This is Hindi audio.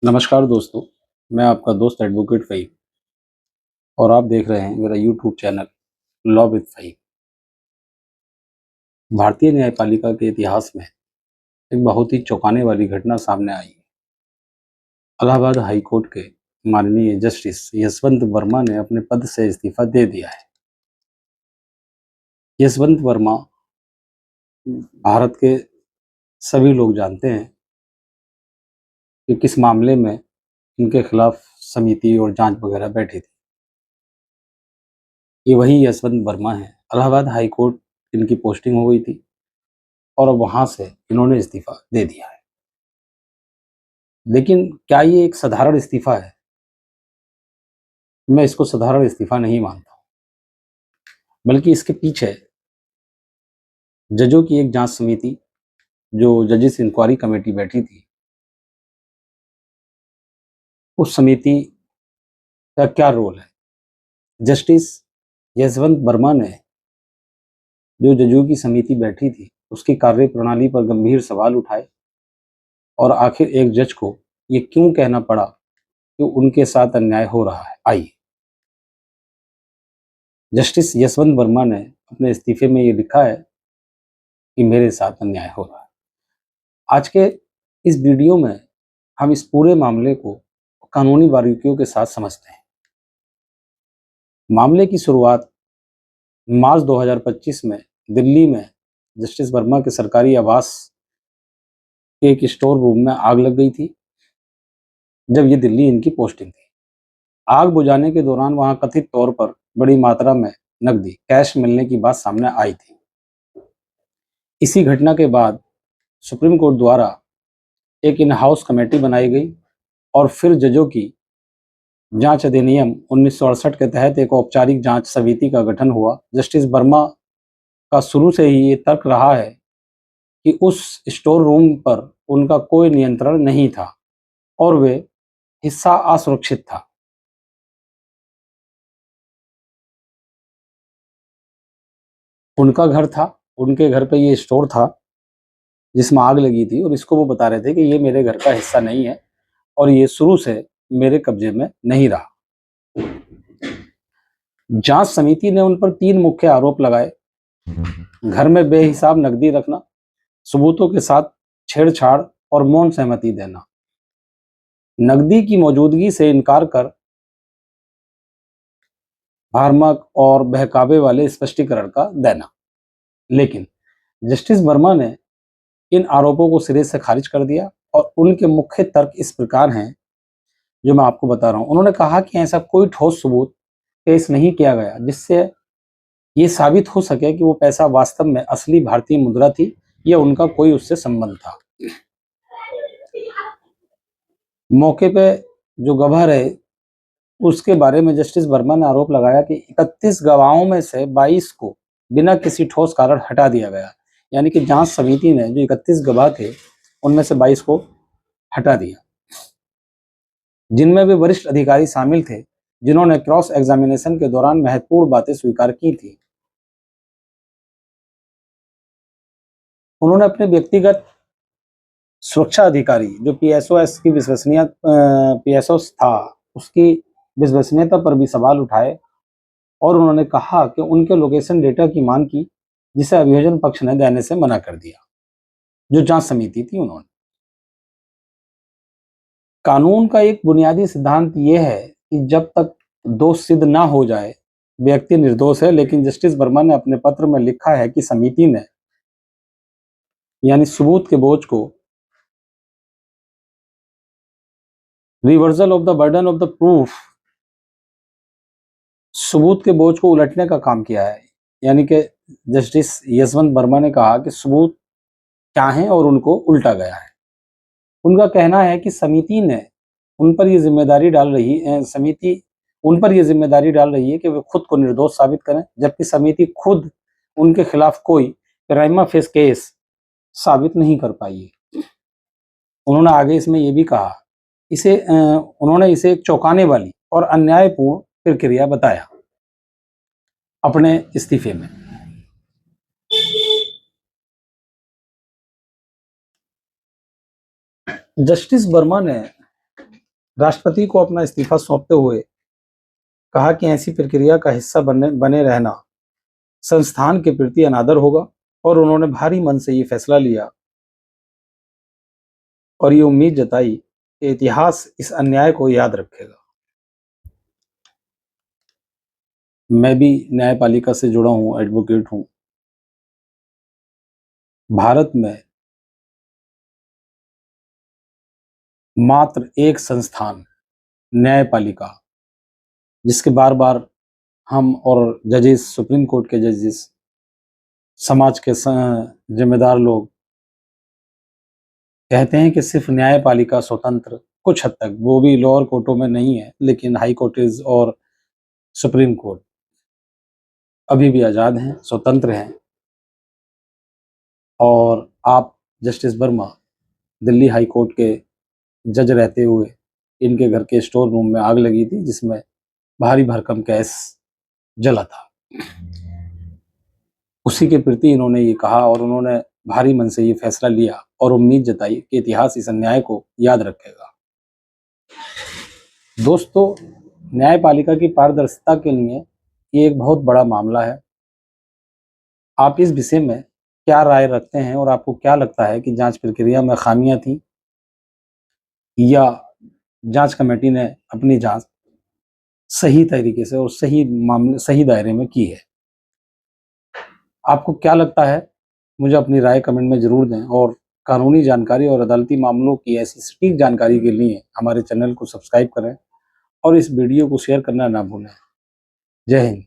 नमस्कार दोस्तों, मैं आपका दोस्त एडवोकेट फ़हीम और आप देख रहे हैं मेरा YouTube channel law with Faheem. भारतीय न्यायपालिका के इतिहास में एक बहुत ही चौंकाने वाली घटना सामने आई है। इलाहाबाद हाई कोर्ट के माननीय जस्टिस यशवंत वर्मा ने अपने पद से इस्तीफा दे दिया है। यशवंत वर्मा भारत के सभी लोग जानते हैं कि किस मामले में इनके खिलाफ समिति और जांच वगैरह बैठी थी। ये वही यशवंत वर्मा है। इलाहाबाद हाई कोर्ट इनकी पोस्टिंग हो गई थी और अब वहां से इन्होंने इस्तीफा दे दिया है। लेकिन क्या ये एक साधारण इस्तीफा है? मैं इसको साधारण इस्तीफा नहीं मानता हूं, बल्कि इसके पीछे जजों की एक जांच समिति, जो जजेस इंक्वायरी कमेटी बैठी थी, उस समिति का क्या रोल है? जस्टिस यशवंत वर्मा ने जो जजों की समिति बैठी थी, उसकी कार्यप्रणाली पर गंभीर सवाल उठाए और आखिर एक जज को ये क्यों कहना पड़ा कि उनके साथ अन्याय हो रहा है। आइए, जस्टिस यशवंत वर्मा ने अपने इस्तीफे में ये लिखा है कि मेरे साथ अन्याय हो रहा है। आज के इस वीडियो में हम इस पूरे मामले को कानूनी बारीकियों के साथ समझते हैं। मामले की शुरुआत मार्च 2025 में दिल्ली में जस्टिस वर्मा के सरकारी आवास के एक स्टोर रूम में आग लग गई थी, जब ये दिल्ली इनकी पोस्टिंग थी। आग बुझाने के दौरान वहां कथित तौर पर बड़ी मात्रा में नकदी कैश मिलने की बात सामने आई थी। इसी घटना के बाद सुप्रीम कोर्ट द्वारा एक इन हाउस कमेटी बनाई गई और फिर जजों की जांच अधिनियम 1968 के तहत एक औपचारिक जांच समिति का गठन हुआ। जस्टिस वर्मा का शुरू से ही ये तर्क रहा है कि उस स्टोर रूम पर उनका कोई नियंत्रण नहीं था और वे हिस्सा असुरक्षित था। उनका घर था, उनके घर पे ये स्टोर था जिसमें आग लगी थी और इसको वो बता रहे थे कि ये मेरे घर का हिस्सा नहीं है और ये शुरू से मेरे कब्जे में नहीं रहा। जांच समिति ने उन पर 3 मुख्य आरोप लगाए: घर में बेहिसाब नकदी रखना, सबूतों के साथ छेड़छाड़ और मौन सहमति देना, नकदी की मौजूदगी से इनकार कर भ्रामक और बहकावे वाले स्पष्टीकरण का देना। लेकिन जस्टिस वर्मा ने इन आरोपों को सिरे से खारिज कर दिया और उनके मुख्य तर्क इस प्रकार हैं, जो मैं आपको बता रहा हूं। उन्होंने कहा कि ऐसा कोई ठोस सबूत पेश नहीं किया गया जिससे ये साबित हो सके कि वो पैसा वास्तव में असली भारतीय मुद्रा थी या उनका कोई उससे संबंध था। मौके पे जो गवाह रहे, उसके बारे में जस्टिस वर्मा ने आरोप लगाया कि 31 गवाहों में से 22 को बिना किसी ठोस कारण हटा दिया गया। यानी कि जांच समिति ने जो 31 गवाह थे, उनमें से 22 को हटा दिया, जिनमें वे वरिष्ठ अधिकारी शामिल थे, जिन्होंने क्रॉस एग्जामिनेशन के दौरान महत्वपूर्ण बातें स्वीकार की थी। उन्होंने अपने व्यक्तिगत सुरक्षा अधिकारी, जो पीएसओएस की विश्वसनीय पीएसओ था, उसकी विश्वसनीयता पर भी सवाल उठाए और उन्होंने कहा कि उनके लोकेशन डेटा की मांग की, जिसे अभियोजन पक्ष ने देने से मना कर दिया। जो जांच समिति थी, उन्होंने कानून का एक बुनियादी सिद्धांत यह है कि जब तक दोष सिद्ध ना हो जाए, व्यक्ति निर्दोष है। लेकिन जस्टिस वर्मा ने अपने पत्र में लिखा है कि समिति ने यानी सबूत के बोझ को reversal of the burden of the proof, सबूत के बोझ को उलटने का काम किया है। यानी कि जस्टिस यशवंत वर्मा ने कहा कि सबूत क्या हैं और उनको उल्टा गया है। उनका कहना है कि समिति ने उन पर ये जिम्मेदारी डाल रही है समिति उन पर ये जिम्मेदारी डाल रही है कि वे खुद को निर्दोष साबित करें, जबकि समिति खुद उनके खिलाफ कोई प्राइमा फेस केस साबित नहीं कर पाई है। उन्होंने आगे इसमें ये भी कहा, उन्होंने इसे एक चौंकाने वाली और अन्यायपूर्ण प्रक्रिया बताया अपने इस्तीफे में। जस्टिस वर्मा ने राष्ट्रपति को अपना इस्तीफा सौंपते हुए कहा कि ऐसी प्रक्रिया का हिस्सा बने रहना संस्थान के प्रति अनादर होगा और उन्होंने भारी मन से ये फैसला लिया और ये उम्मीद जताई कि इतिहास इस अन्याय को याद रखेगा। मैं भी न्यायपालिका से जुड़ा हूँ, एडवोकेट हूँ। भारत में मात्र एक संस्थान न्यायपालिका, जिसके बार बार हम और जजेस, सुप्रीम कोर्ट के जजेस, समाज के जिम्मेदार लोग कहते हैं कि सिर्फ न्यायपालिका स्वतंत्र, कुछ हद तक, वो भी लोअर कोर्टों में नहीं है, लेकिन हाई कोर्टेज और सुप्रीम कोर्ट अभी भी आज़ाद हैं, स्वतंत्र हैं। और आप justice Verma Delhi high court के जज रहते हुए इनके घर के स्टोर रूम में आग लगी थी, जिसमें भारी भरकम गैस जला था। उसी के प्रति इन्होंने ये कहा और उन्होंने भारी मन से ये फैसला लिया और उम्मीद जताई कि इतिहास इस अन्याय को याद रखेगा। दोस्तों, न्यायपालिका की पारदर्शिता के लिए ये एक बहुत बड़ा मामला है। आप इस विषय में क्या राय रखते हैं और आपको क्या लगता है कि जांच प्रक्रिया में खामियां थी या जांच कमेटी ने अपनी जांच सही तरीके से और सही मामले, सही दायरे में की है? आपको क्या लगता है? मुझे अपनी राय कमेंट में जरूर दें और कानूनी जानकारी और अदालती मामलों की ऐसी सटीक जानकारी के लिए हमारे चैनल को सब्सक्राइब करें और इस वीडियो को शेयर करना ना भूलें। जय हिंद।